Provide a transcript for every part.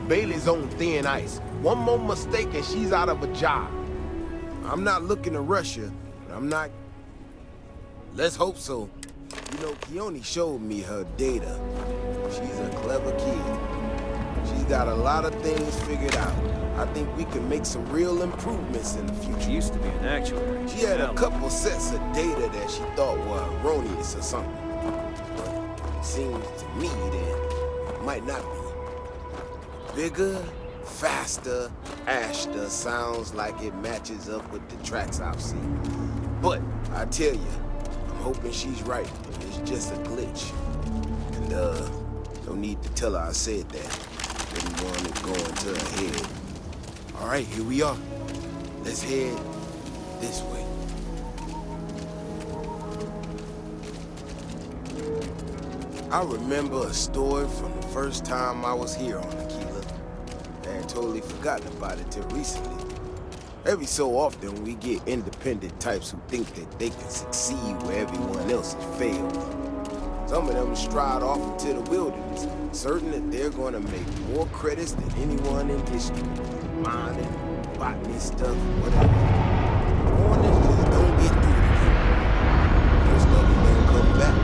Bailey's on thin ice. One more mistake and she's out of a job. I'm not looking to rush her, but I'm not... Let's hope so. You know, Kenoi showed me her data. She's a clever kid. She's got a lot of things figured out. I think we can make some real improvements in the future. She used to be an actuary. She had a couple sets of data that she thought were erroneous or something. But it seems to me that it might not be. Bigger, faster, Ashta sounds like it matches up with the tracks I've seen. But I tell you, I'm hoping she's right. It's just a glitch. And no need to tell her I said that. Didn't want it going to her head. All right, here we are. Let's head this way. I remember a story from the first time I was here on Aquila. I had totally forgotten about it till recently. Every so often, we get independent types who think that they can succeed where everyone else has failed. Some of them stride off into the wilderness, certain that they're going to make more credits than anyone in history. Mining, botany stuff, whatever. Morning just don't get through to them. Most of them don't come back.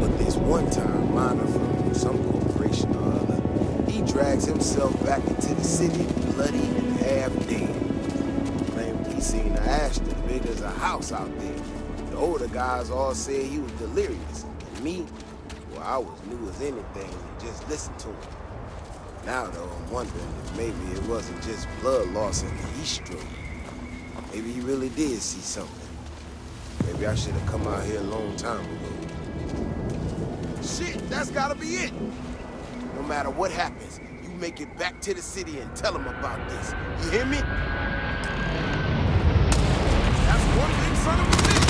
But this one time, miner from some corporation or other, he drags himself back into the city bloody and half dead. Claimed he seen an Ashta big as a house out there. The older guys all said he was delirious. And me, well, I was new as anything and just listened to him. Now, though, I'm wondering if maybe it wasn't just blood loss in the heat stroke. Maybe he really did see something. Maybe I should have come out here a long time ago. Shit, that's gotta be it! No matter what happens, you make it back to the city and tell them about this. You hear me? That's one big son of a bitch!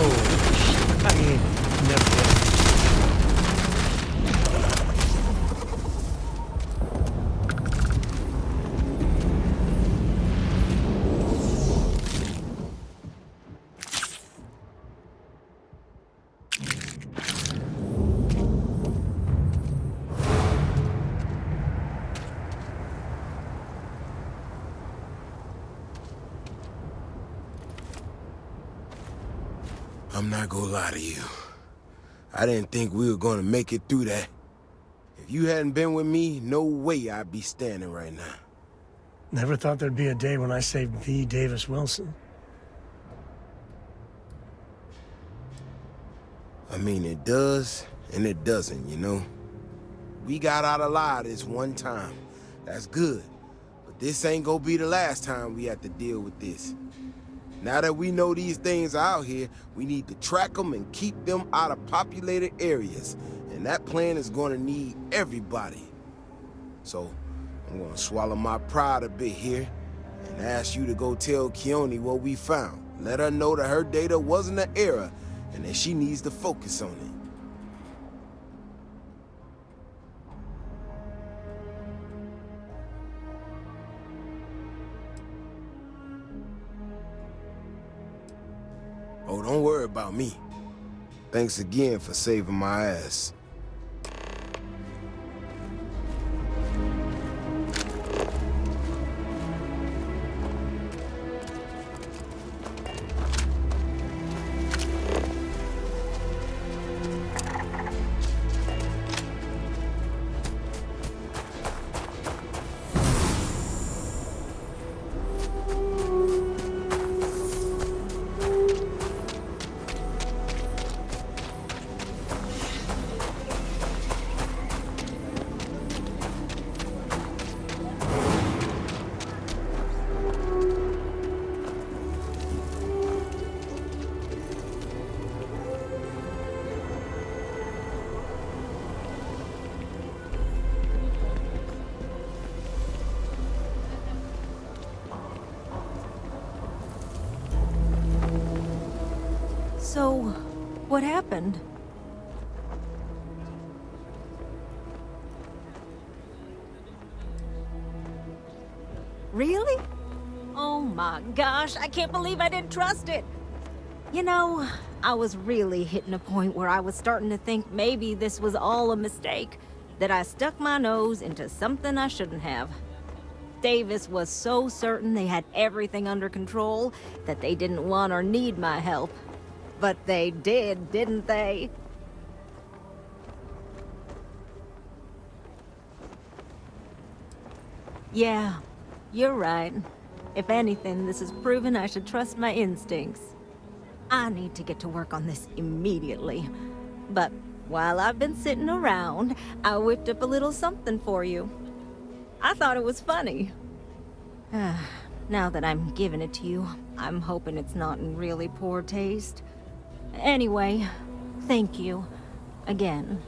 Oh, I ain't never... I'm not gonna lie to you. I didn't think we were gonna make it through that. If you hadn't been with me, no way I'd be standing right now. Never thought there'd be a day when I saved V. Davis Wilson. I mean, it does, and it doesn't, you know? We got out alive this one time. That's good. But this ain't gonna be the last time we have to deal with this. Now that we know these things are out here, we need to track them and keep them out of populated areas. And that plan is gonna need everybody. So, I'm gonna swallow my pride a bit here and ask you to go tell Kenoi what we found. Let her know that her data wasn't an error and that she needs to focus on it. Oh, don't worry about me. Thanks again for saving my ass. So, what happened? Really? Oh my gosh, I can't believe I didn't trust it. You know, I was really hitting a point where I was starting to think maybe this was all a mistake, that I stuck my nose into something I shouldn't have. Davis was so certain they had everything under control that they didn't want or need my help. But they did, didn't they? Yeah, you're right. If anything, this has proven I should trust my instincts. I need to get to work on this immediately. But while I've been sitting around, I whipped up a little something for you. I thought it was funny. Now that I'm giving it to you, I'm hoping it's not in really poor taste. Anyway, thank you. Again.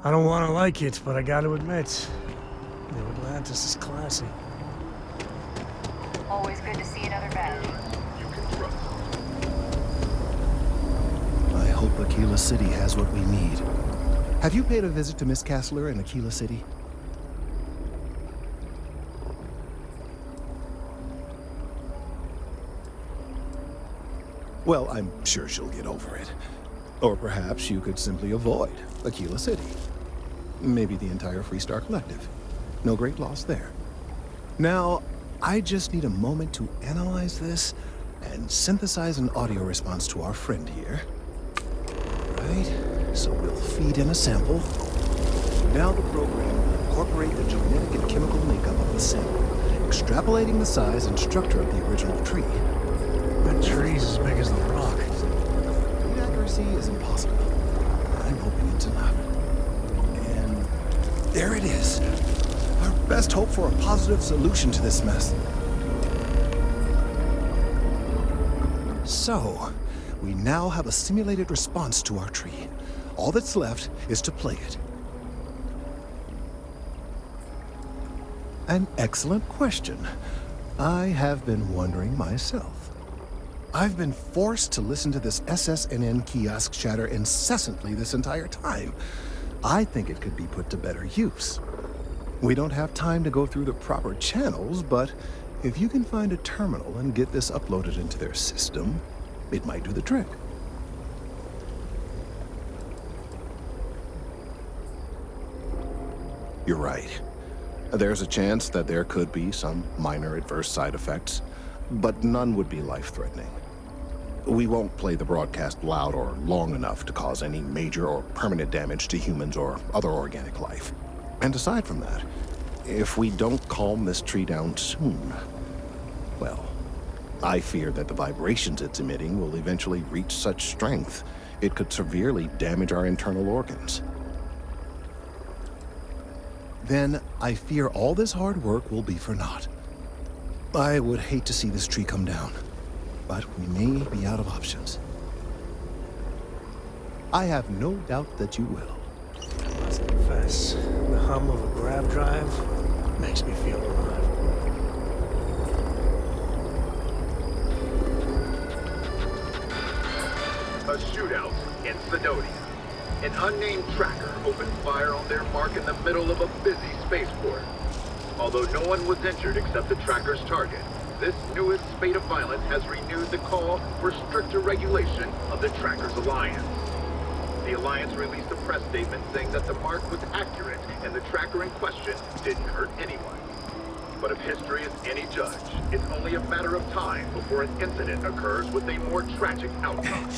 I don't want to like it, but I gotta admit, New Atlantis is classy. Always good to see another badge. I hope Aquila City has what we need. Have you paid a visit to Miss Castler in Aquila City? Well, I'm sure she'll get over it. Or perhaps you could simply avoid Aquila City. Maybe the entire Freestar Collective. No great loss there. Now, I just need a moment to analyze this and synthesize an audio response to our friend here. Right, so we'll feed in a sample. Now the program will incorporate the genetic and chemical makeup of the sample, extrapolating the size and structure of the original tree. That tree's as big as the rock. Complete accuracy is impossible. I'm hoping it's enough. And there it is. Our best hope for a positive solution to this mess. So, we now have a simulated response to our tree. All that's left is to play it. An excellent question. I have been wondering myself. I've been forced to listen to this SSNN kiosk chatter incessantly this entire time. I think it could be put to better use. We don't have time to go through the proper channels, but if you can find a terminal and get this uploaded into their system, it might do the trick. You're right. There's a chance that there could be some minor adverse side effects, but none would be life-threatening. We won't play the broadcast loud or long enough to cause any major or permanent damage to humans or other organic life. And aside from that, if we don't calm this tree down soon, well, I fear that the vibrations it's emitting will eventually reach such strength, it could severely damage our internal organs. Then I fear all this hard work will be for naught. I would hate to see this tree come down, but we may be out of options. I have no doubt that you will. I must confess, the hum of a grab drive makes me feel alive. A shootout in Sidonia. An unnamed tracker opened fire on their mark in the middle of a busy spaceport. Although no one was injured except the tracker's target, this newest spate of violence has renewed the call for stricter regulation of the tracker's alliance. The alliance released a press statement saying that the mark was accurate and the tracker in question didn't hurt anyone. But if history is any judge, it's only a matter of time before an incident occurs with a more tragic outcome.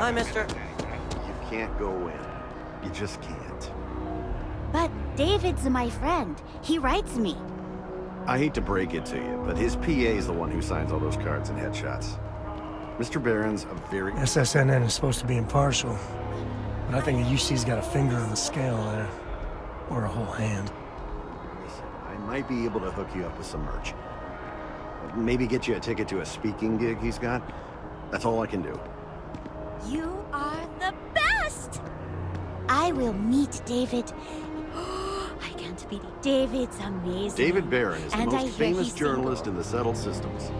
Hi, mister. You can't go in. You just can't. But David's my friend. He writes me. I hate to break it to you, but his PA is the one who signs all those cards and headshots. Mr. Barron's a very... SSNN is supposed to be impartial, but I think the UC's got a finger on the scale there. Or a whole hand. Listen, I might be able to hook you up with some merch. Maybe get you a ticket to a speaking gig he's got. That's all I can do. You are the best! I will meet David. I can't beat it. David's amazing. David Barron is the And most famous journalist in the settled systems.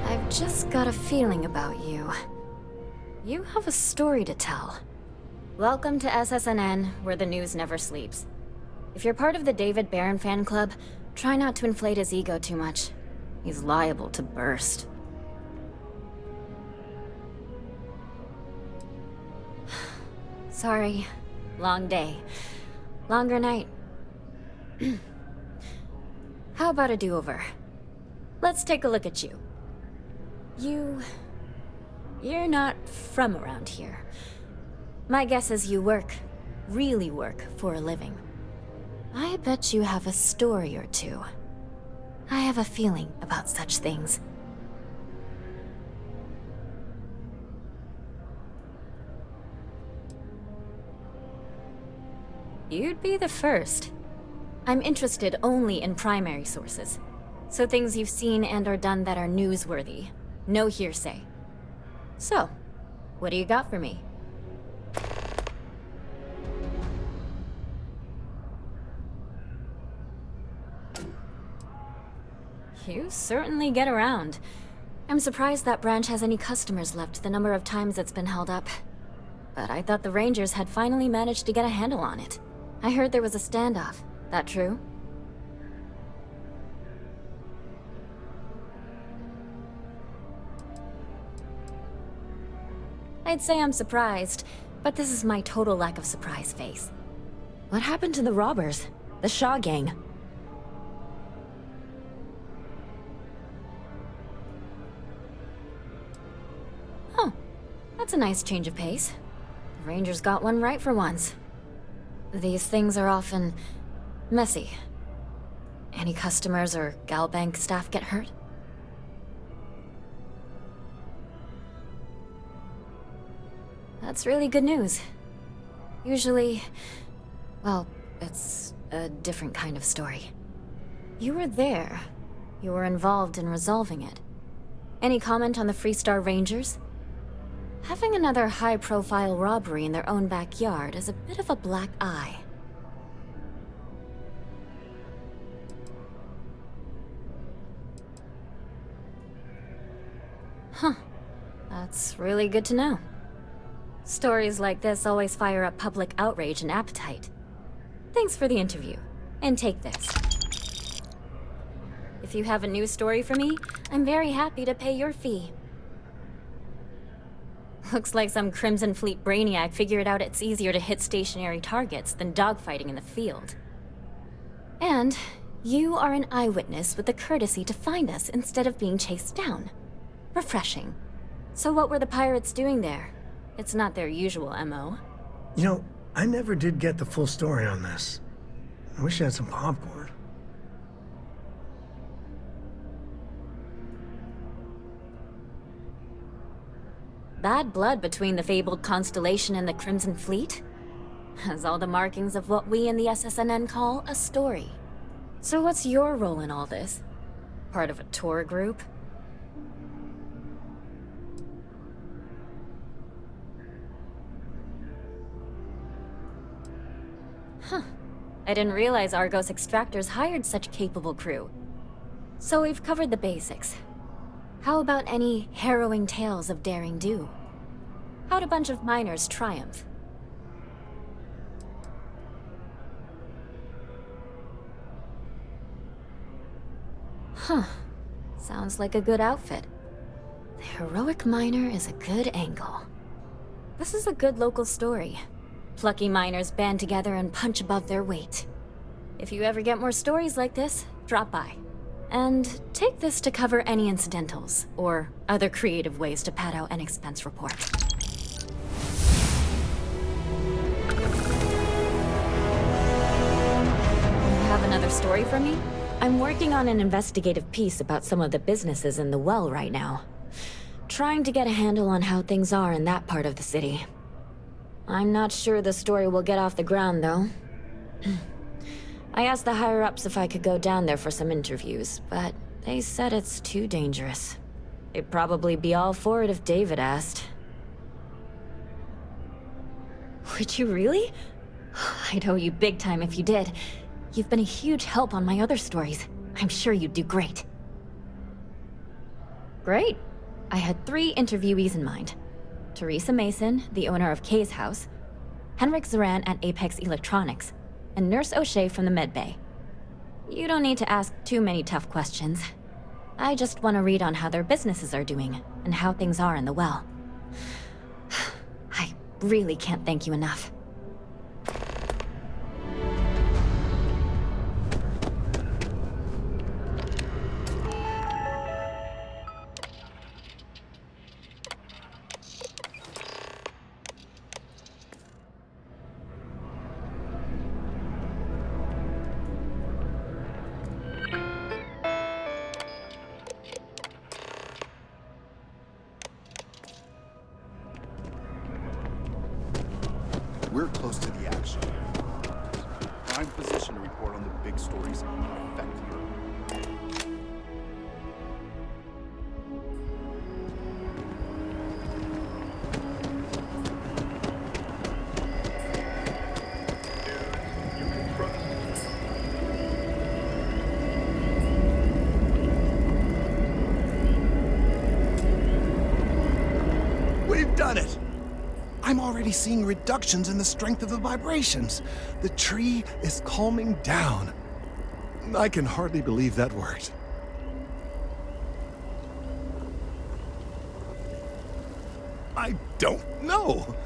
I've just got a feeling about you. You have a story to tell. Welcome to SSNN, where the news never sleeps. If you're part of the David Barron fan club, try not to inflate his ego too much. He's liable to burst. Sorry. Long day. Longer night. How about a do-over? Let's take a look at you. You're not from around here. My guess is you work, really work, for a living. I bet you have a story or two. I have a feeling about such things. You'd be the first. I'm interested only in primary sources. So things you've seen and or done that are newsworthy. No hearsay. So, what do you got for me? You certainly get around. I'm surprised that branch has any customers left, the number of times it's been held up. But I thought the Rangers had finally managed to get a handle on it. I heard there was a standoff. That true? I'd say I'm surprised, but this is my total lack of surprise face. What happened to the robbers? The Shaw gang? Oh, that's a nice change of pace. The Rangers got one right for once. These things are often messy. Any customers or Galbank staff get hurt? That's really good news. Usually, well, it's a different kind of story. You were there. You were involved in resolving it. Any comment on the Freestar Rangers? Having another high-profile robbery in their own backyard is a bit of a black eye. Huh. That's really good to know. Stories like this always fire up public outrage and appetite. Thanks for the interview. And take this. If you have a news story for me, I'm very happy to pay your fee. Looks like some Crimson Fleet brainiac figured out it's easier to hit stationary targets than dogfighting in the field. And you are an eyewitness with the courtesy to find us instead of being chased down. Refreshing. So what were the pirates doing there? It's not their usual MO. You know, I never did get the full story on this. I wish I had some popcorn. Bad blood between the fabled Constellation and the Crimson Fleet? Has all the markings of what we in the SSNN call a story. So what's your role in all this? Part of a tour group? Huh. I didn't realize Argos Extractors hired such capable crew. So we've covered the basics. How about any harrowing tales of daring do? How'd a bunch of miners triumph? Huh. Sounds like a good outfit. The heroic miner is a good angle. This is a good local story. Plucky miners band together and punch above their weight. If you ever get more stories like this, drop by. And take this to cover any incidentals, or other creative ways to pad out an expense report. You have another story for me? I'm working on an investigative piece about some of the businesses in the well right now. Trying to get a handle on how things are in that part of the city. I'm not sure the story will get off the ground, though. I asked the higher-ups if I could go down there for some interviews, but they said it's too dangerous. They'd probably be all for it if David asked. Would you really? I'd owe you big time if you did. You've been a huge help on my other stories. I'm sure you'd do great. Great. I had 3 interviewees in mind. Theresa Mason, the owner of Kay's house, Henrik Zaran at Apex Electronics, and Nurse O'Shea from the medbay. You don't need to ask too many tough questions. I just want to read on how their businesses are doing, and how things are in the well. I really can't thank you enough. We're close to the action. Prime position to report on the big stories that affect Europe. You can trust. We've done it! I'm already seeing reductions in the strength of the vibrations. The tree is calming down. I can hardly believe that worked. I don't know.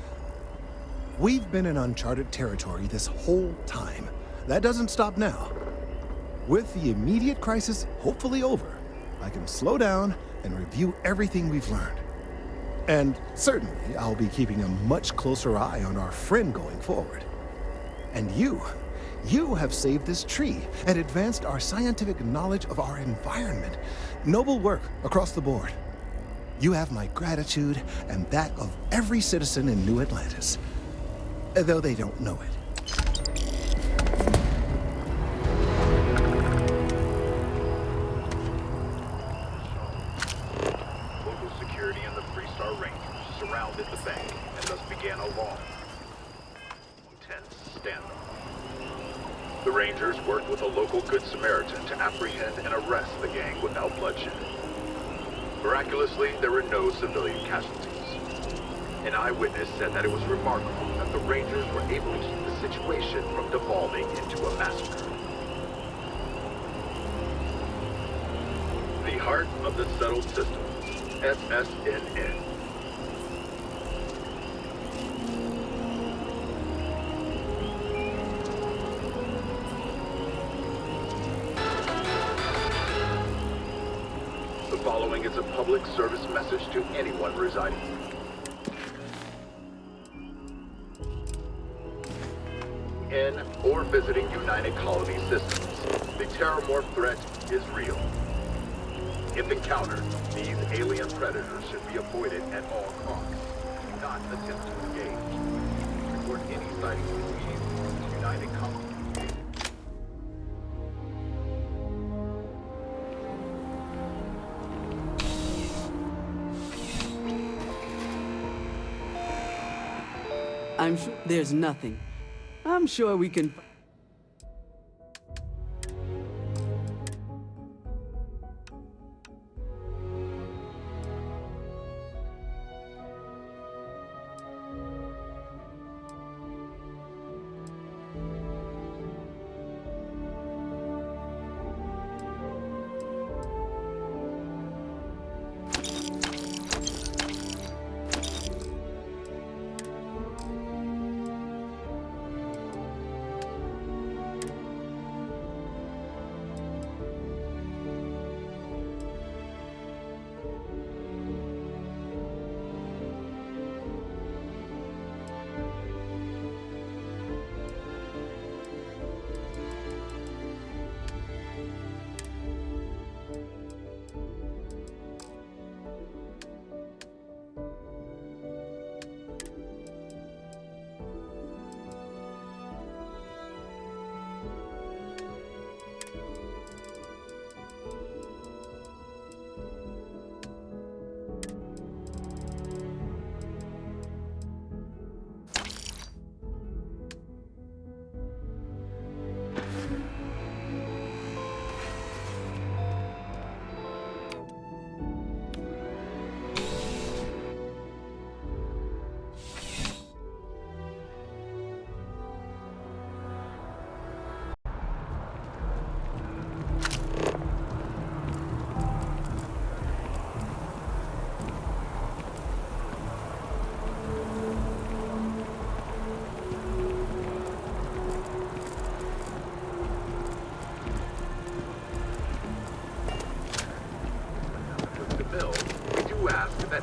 We've been in uncharted territory this whole time. That doesn't stop now. With the immediate crisis hopefully over, I can slow down and review everything we've learned. And certainly, I'll be keeping a much closer eye on our friend going forward. And you have saved this tree and advanced our scientific knowledge of our environment. Noble work across the board. You have my gratitude and that of every citizen in New Atlantis, though they don't know it. Surrounded the bank and thus began a long, intense standoff. The Rangers worked with a local Good Samaritan to apprehend and arrest the gang without bloodshed. Miraculously, there were no civilian casualties. An eyewitness said that it was remarkable that the Rangers were able to keep the situation from devolving into a massacre. The heart of the settled system, SSNN. The following is a public service message to anyone residing in or visiting United Colony systems. The Terramorph threat is real. If encountered, these alien predators should be avoided at all costs. Do not attempt to engage. Report any sightings immediately to United Colony. I'm sure there's nothing. I'm sure we can...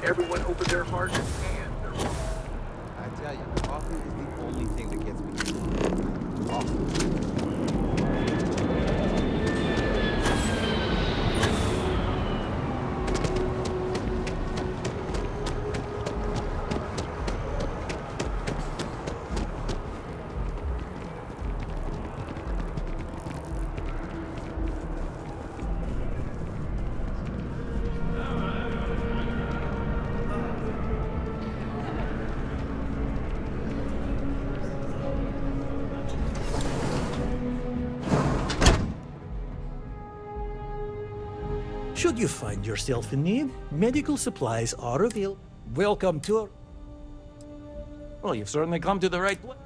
everyone open their hearts and their minds. I tell you, coffee is the only thing that gets me through. Coffee. Should you find yourself in need, medical supplies are available. Welcome to... Well, you've certainly come to the right place.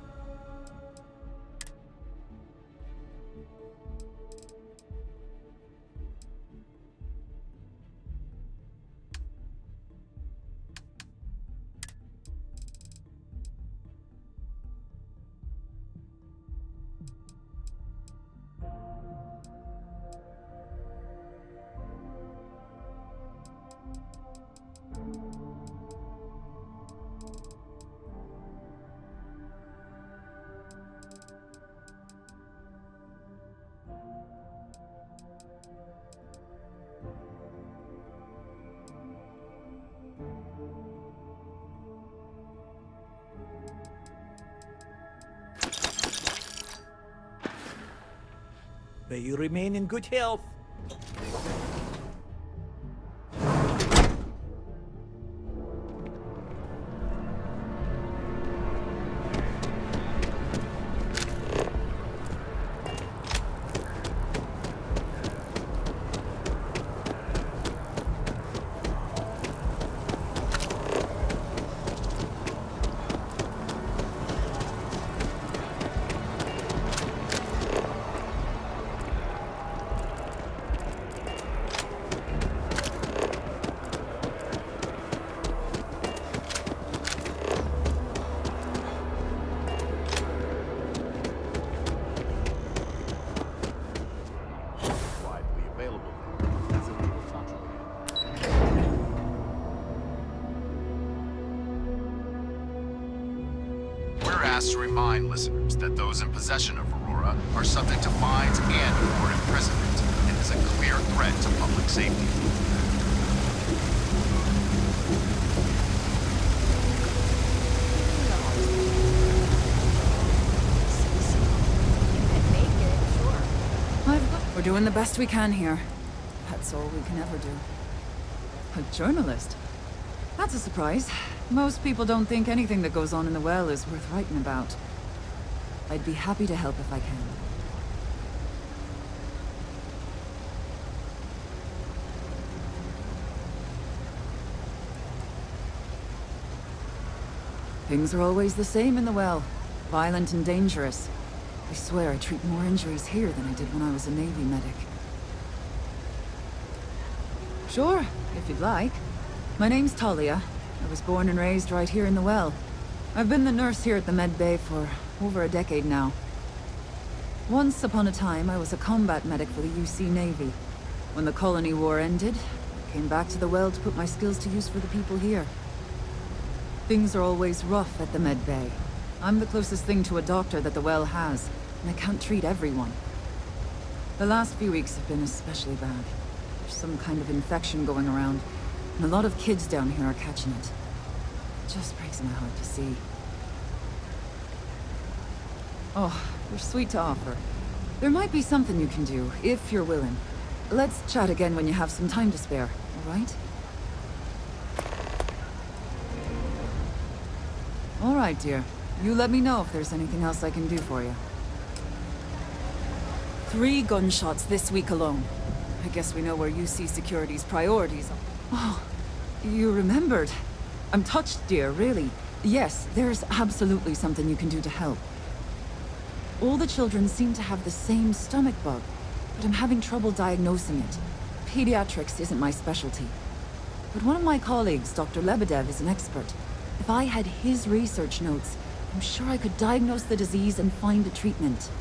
May you remain in good health. To remind listeners that those in possession of Aurora are subject to fines and/or imprisonment, and is a clear threat to public safety. We're doing the best we can here. That's all we can ever do. A journalist? That's a surprise. Most people don't think anything that goes on in the well is worth writing about. I'd be happy to help if I can. Things are always the same in the well. Violent and dangerous. I swear I treat more injuries here than I did when I was a Navy medic. Sure, if you'd like. My name's Talia. I was born and raised right here in the well. I've been the nurse here at the med bay for over a decade now. Once upon a time, I was a combat medic for the UC Navy. When the colony war ended, I came back to the well to put my skills to use for the people here. Things are always rough at the med bay. I'm the closest thing to a doctor that the well has, and I can't treat everyone. The last few weeks have been especially bad. There's some kind of infection going around. And a lot of kids down here are catching it. It just breaks my heart to see. Oh, you're sweet to offer. There might be something you can do, if you're willing. Let's chat again when you have some time to spare, all right? All right, dear. You let me know if there's anything else I can do for you. 3 gunshots this week alone. I guess we know where UC Security's priorities are. Oh, you remembered. I'm touched, dear, really. Yes, there's absolutely something you can do to help. All the children seem to have the same stomach bug, but I'm having trouble diagnosing it. Pediatrics isn't my specialty. But one of my colleagues, Dr. Lebedev, is an expert. If I had his research notes, I'm sure I could diagnose the disease and find a treatment.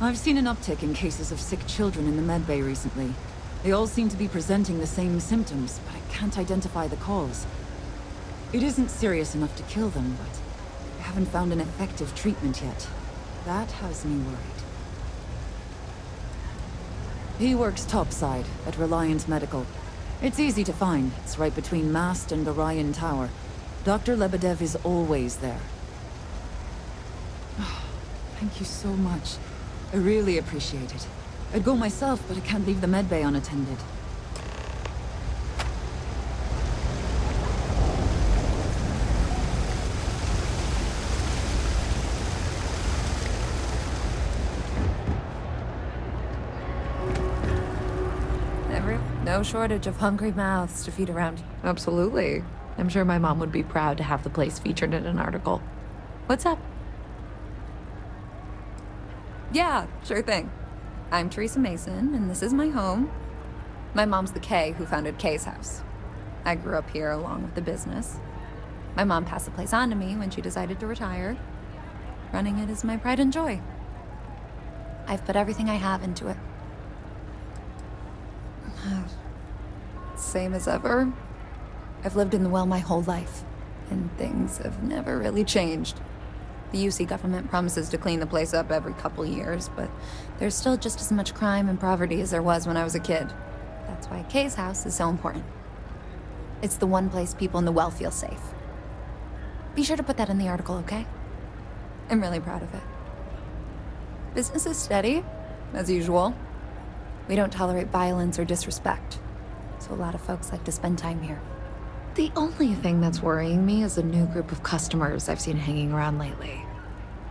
I've seen an uptick in cases of sick children in the medbay recently. They all seem to be presenting the same symptoms, but I can't identify the cause. It isn't serious enough to kill them, but I haven't found an effective treatment yet. That has me worried. He works topside at Reliant Medical. It's easy to find. It's right between Mast and Orion Tower. Dr. Lebedev is always there. Thank you so much. I really appreciate it. I'd go myself, but I can't leave the medbay unattended. No shortage of hungry mouths to feed around. Absolutely. I'm sure my mom would be proud to have the place featured in an article. What's up? Yeah, sure thing. I'm Theresa Mason, and this is my home. My mom's the Kay who founded Kay's house. I grew up here along with the business. My mom passed the place on to me when she decided to retire. Running it is my pride and joy. I've put everything I have into it. Same as ever. I've lived in the well my whole life, and things have never really changed. The UC government promises to clean the place up every couple years, but there's still just as much crime and poverty as there was when I was a kid. That's why Kay's house is so important. It's the one place people in the well feel safe. Be sure to put that in the article, okay? I'm really proud of it. Business is steady, as usual. We don't tolerate violence or disrespect, so a lot of folks like to spend time here. The only thing that's worrying me is a new group of customers I've seen hanging around lately.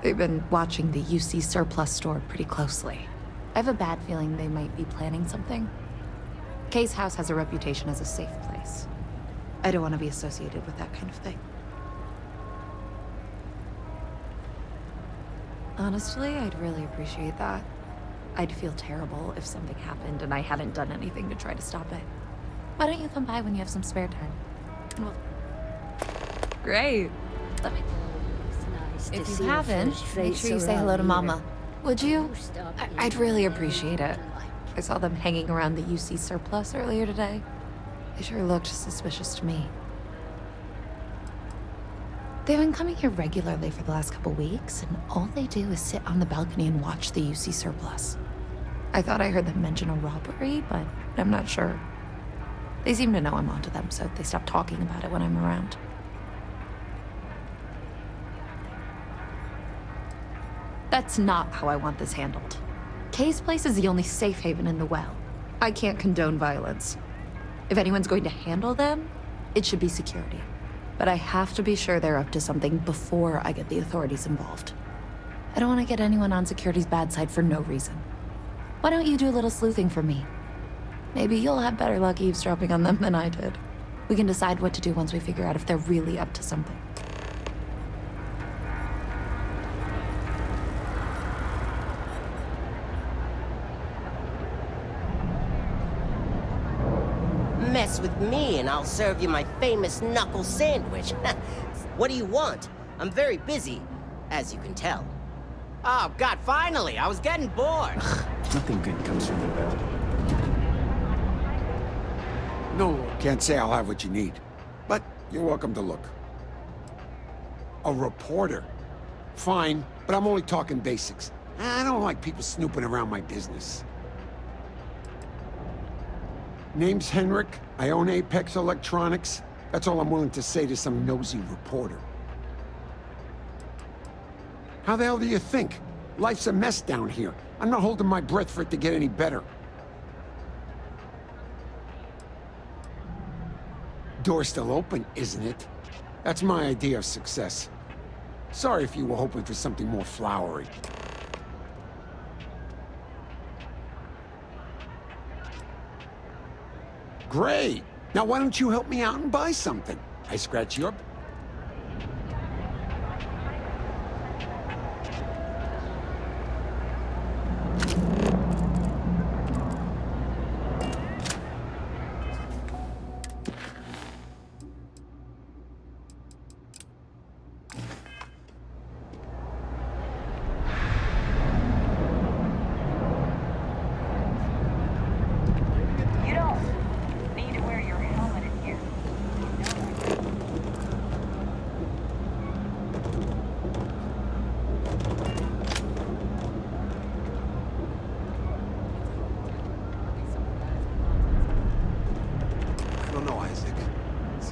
They've been watching the UC surplus store pretty closely. I have a bad feeling they might be planning something. Kay's house has a reputation as a safe place. I don't want to be associated with that kind of thing. Honestly, I'd really appreciate that. I'd feel terrible if something happened and I hadn't done anything to try to stop it. Why don't you come by when you have some spare time? Well, great. Let me... If you haven't, make sure you say hello to Mama. Would you? I'd really appreciate it. I saw them hanging around the UC surplus earlier today. They sure looked suspicious to me. They've been coming here regularly for the last couple weeks, and all they do is sit on the balcony and watch the UC surplus. I thought I heard them mention a robbery, but I'm not sure. They seem to know I'm onto them, so they stop talking about it when I'm around. That's not how I want this handled. Kay's place is the only safe haven in the well. I can't condone violence. If anyone's going to handle them, it should be security. But I have to be sure they're up to something before I get the authorities involved. I don't want to get anyone on security's bad side for no reason. Why don't you do a little sleuthing for me? Maybe you'll have better luck eavesdropping on them than I did. We can decide what to do once we figure out if they're really up to something. Mess with me and I'll serve you my famous knuckle sandwich. What do you want? I'm very busy, as you can tell. Oh God, finally! I was getting bored. Nothing good comes from the well. No, can't say I'll have what you need, but you're welcome to look. A reporter? Fine, but I'm only talking basics. I don't like people snooping around my business. Name's Henrik. I own Apex Electronics. That's all I'm willing to say to some nosy reporter. How the hell do you think? Life's a mess down here. I'm not holding my breath for it to get any better. Door's still open, isn't it? That's my idea of success. Sorry if you were hoping for something more flowery. Great! Now why don't you help me out and buy something? I scratch your...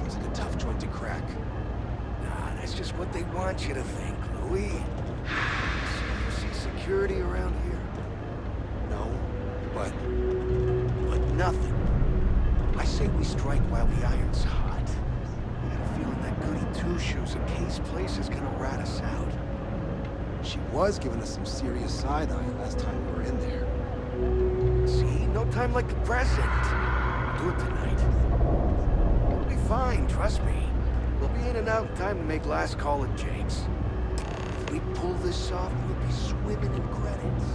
Seems like a tough joint to crack. Nah, that's just what they want you to think, Louis. You see security around here? No, but Nothing. I say we strike while the iron's hot. I got a feeling that goody two-shoes at Kay's place is gonna rat us out. she was giving us some serious side-eye last time we were in there. See, no time like the present. We'll do it tonight. It'll be fine, trust me. We'll be in and out in time to make last call at Jake's. If we pull this off, we'll be swimming in credits.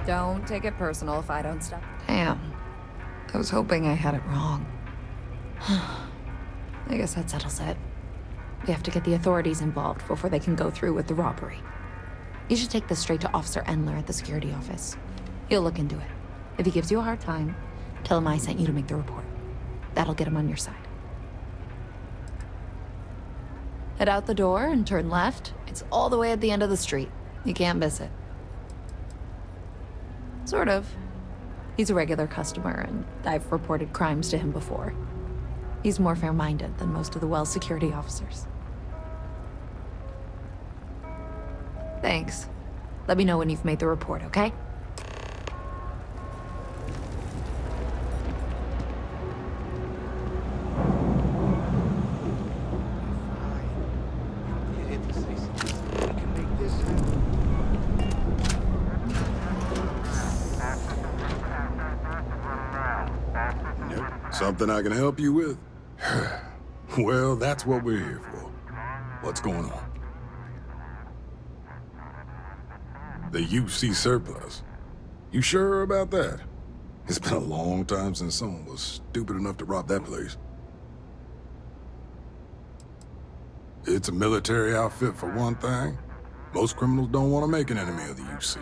Don't take it personal if I don't stop. Damn. I was hoping I had it wrong. I guess that settles it. We have to get the authorities involved before they can go through with the robbery. You should take this straight to Officer Endler at the security office. He'll look into it. If he gives you a hard time, tell him I sent you to make the report. That'll get him on your side. Head out the door and turn left. It's all the way at the end of the street. You can't miss it. Sort of. He's a regular customer, and I've reported crimes to him before. He's more fair-minded than most of the Well's security officers. Thanks. Let me know when you've made the report, okay? Something I can help you with? Well, that's what we're here for. What's going on? The UC surplus. You sure about that? It's been a long time since someone was stupid enough to rob that place. It's a military outfit for one thing. Most criminals don't want to make an enemy of the UC.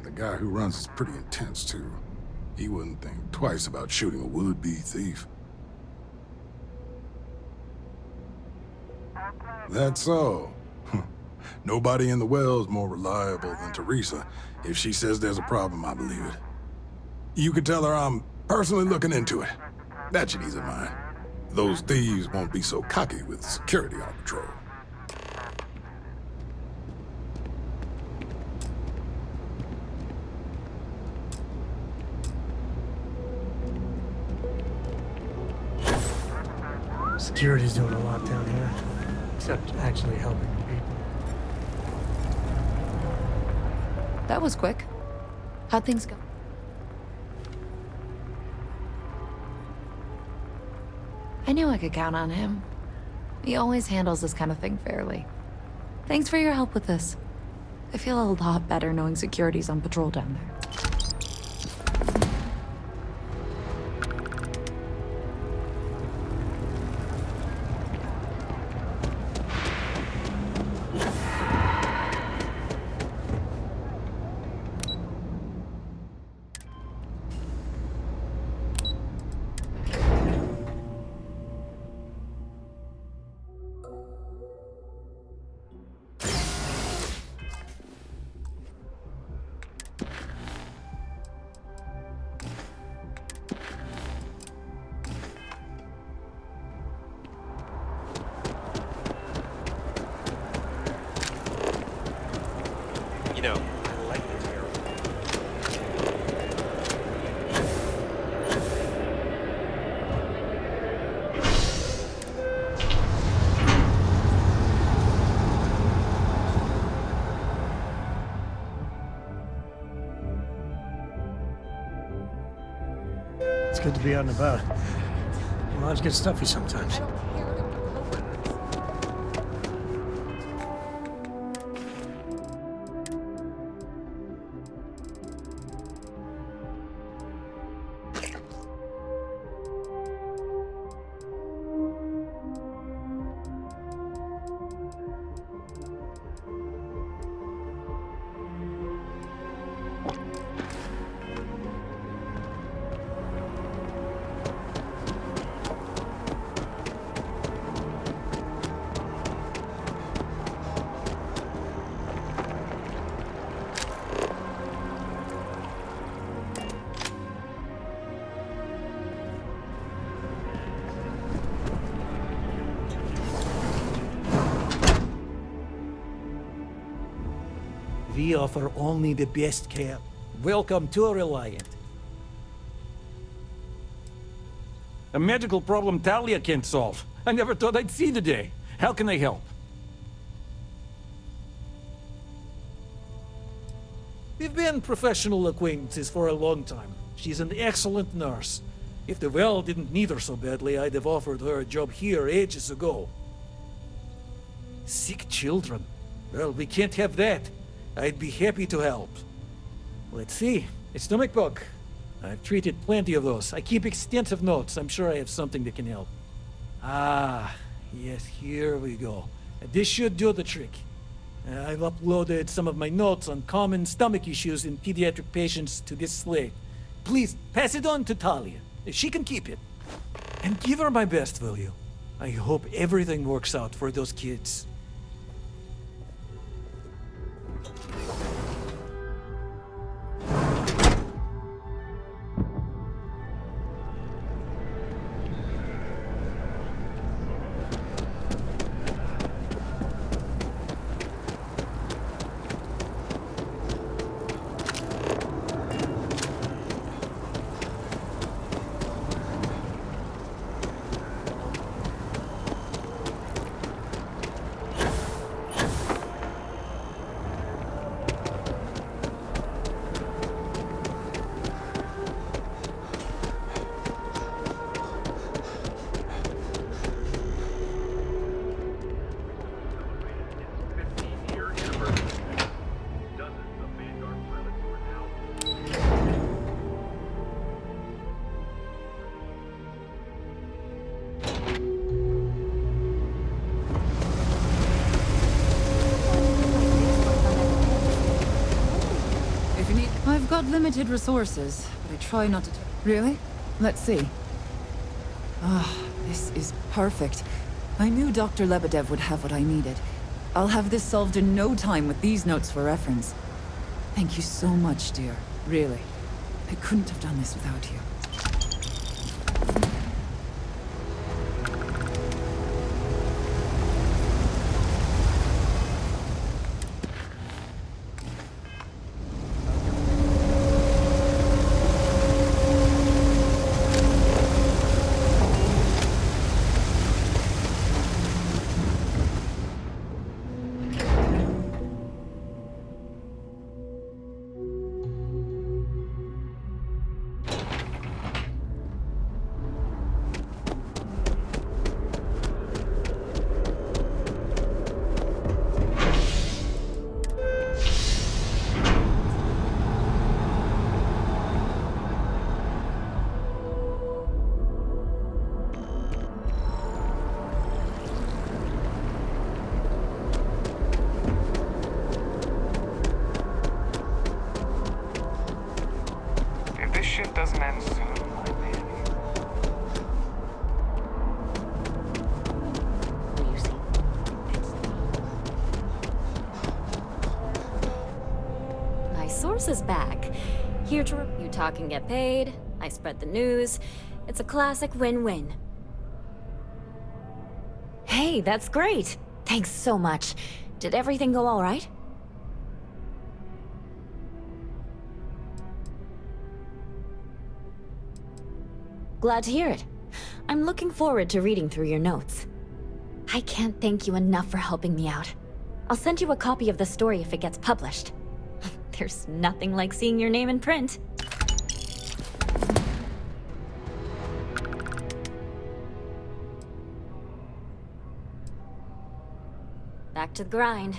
The guy who runs is pretty intense, too. He wouldn't think twice about shooting a would-be thief. That's so. Nobody in the Well's more reliable than Theresa. If she says there's a problem, I believe it. You can tell her I'm personally looking into it. That should ease her mind. Those thieves won't be so cocky with security on patrol. Security's doing a lot down here, except actually helping people. That was quick. How'd things go? I knew I could count on him. He always handles this kind of thing fairly. Thanks for your help with this. I feel a lot better knowing security's on patrol down there. It's good to be out and about. Lives get stuffy sometimes. We offer only the best care. Welcome to Reliant. A medical problem Talia can't solve. I never thought I'd see the day. How can I help? We've been professional acquaintances for a long time. She's an excellent nurse. If the well didn't need her so badly, I'd have offered her a job here ages ago. Sick children. Well, we can't have that. I'd be happy to help. Let's see. A stomach bug. I've treated plenty of those. I keep extensive notes. I'm sure I have something that can help. Ah, yes, here we go. This should do the trick. I've uploaded some of my notes on common stomach issues in pediatric patients to this slate. Please, pass it on to Talia. She can keep it. And give her my best, will you? I hope everything works out for those kids. I've got limited resources, but I try not to... Really? Let's see. Ah, this is perfect. I knew Dr. Lebedev would have what I needed. I'll have this solved in no time with these notes for reference. Thank you so much, dear. Really. I couldn't have done this without you. Is back. Here to you talk and get paid. I spread the news. It's a classic win-win. Hey, that's great. Thanks so much. Did everything go all right? Glad to hear it. I'm looking forward to reading through your notes. I can't thank you enough for helping me out. I'll send you a copy of the story if it gets published. There's nothing like seeing your name in print. Back to the grind.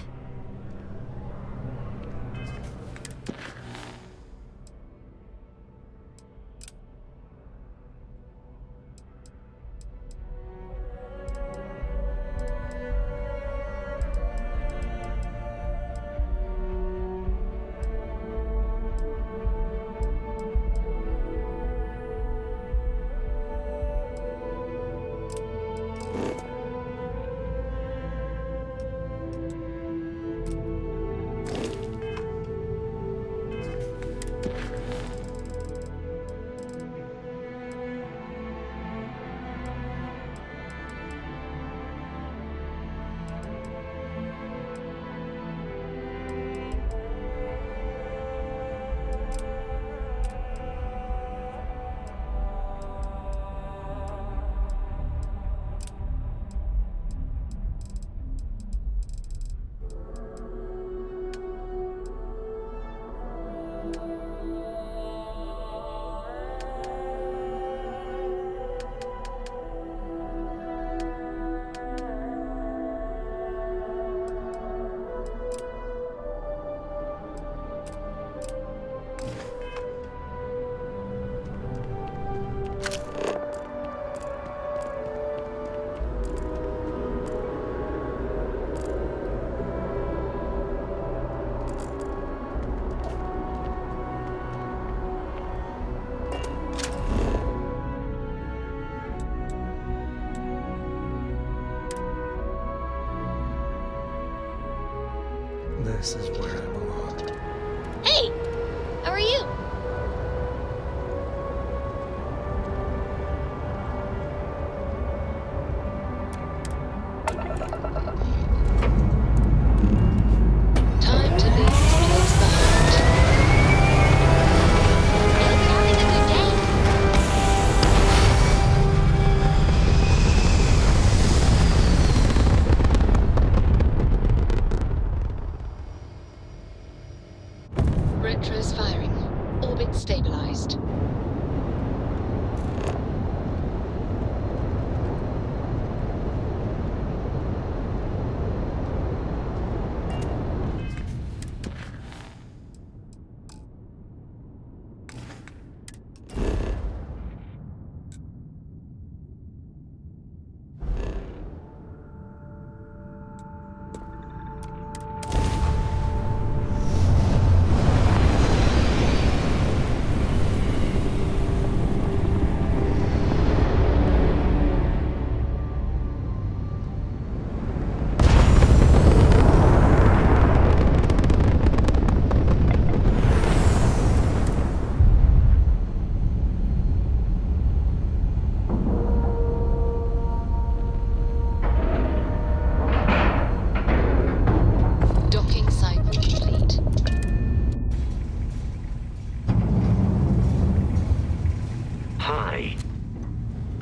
Orbit stabilized.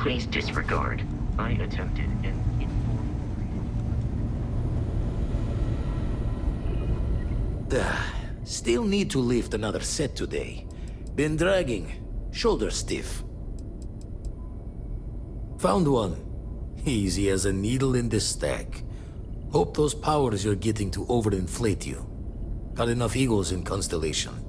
Please disregard. I attempted an Still need to lift another set today. Been dragging. Shoulder stiff. Found one. Easy as a needle in the stack. Hope those powers you're getting to overinflate you. Got enough egos in Constellation.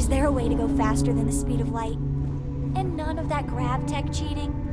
Is there a way to go faster than the speed of light? And none of that grav tech cheating?